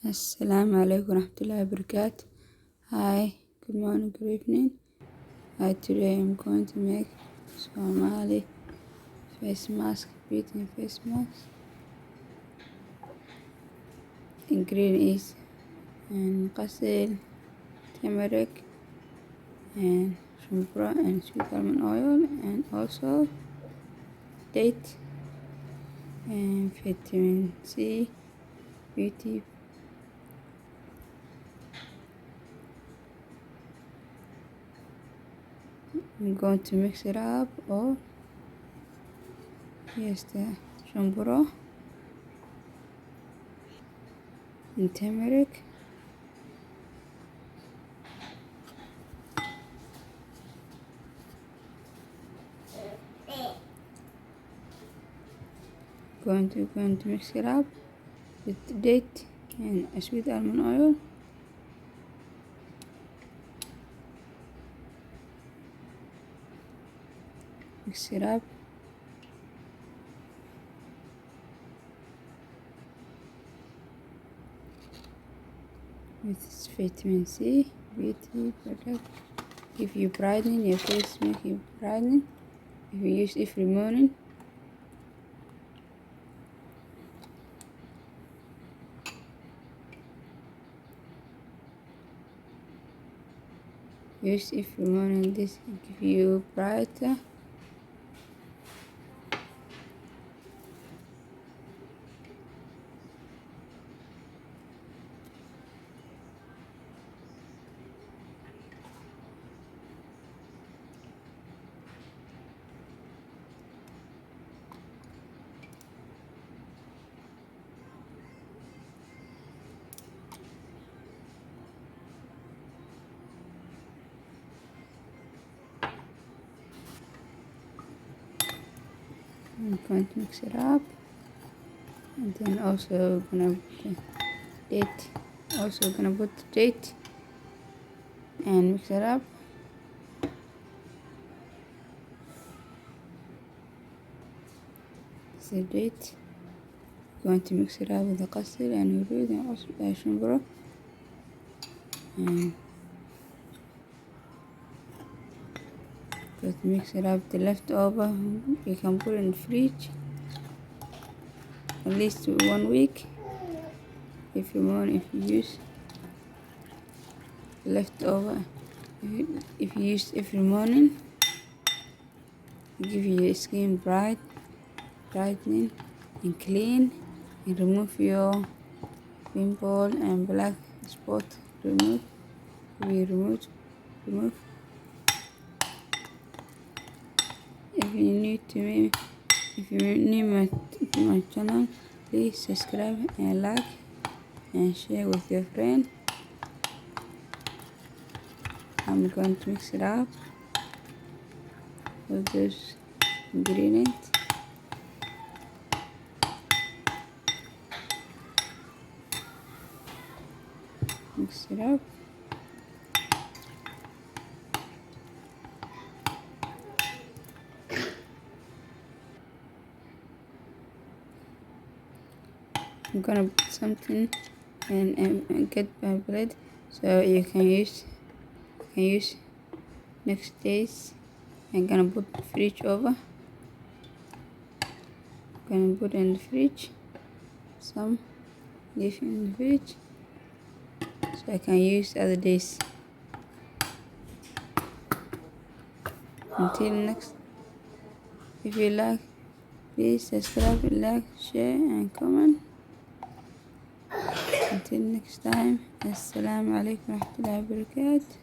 Assalamu alaikum warahmatullahi wabarakatuh. Hi, good morning, good evening. Today I'm going to make Somali face mask, breathing face mask. Ingredients and qasil, turmeric, and shumbra and sweet almond oil, and also date and vitamin C, beauty. I'm going to mix it up, or here's the shumbra and turmeric. Going to mix it up with the date and a sweet almond oil. Mix it up. With this vitamin C, beauty product. If you brightening your face, make you brightening. If you use it every morning, use every morning. This give you brighter. I'm going to mix it up, and then also gonna put the date. Also gonna put the date and mix it up. This is the date. Going to mix it up with the qasil and urud and also shumbra. And just mix it up. The leftover you can put in the fridge at least 1 week. If you use leftover, if you use every morning, give your skin brightening and clean, and remove your pimple and black spot. Remove. If you're new to my channel, please subscribe and like and share with your friend. I'm going to mix it up with those ingredients. Mix it up. I'm gonna put something and get my bread so you can use next days. I'm gonna put the fridge over. Gonna put in the fridge, some leave in the fridge so I can use other days. Until next, if you like, please subscribe, like, share and comment. Until next time, assalamu alaikum warahmatullahi wabarakatuh.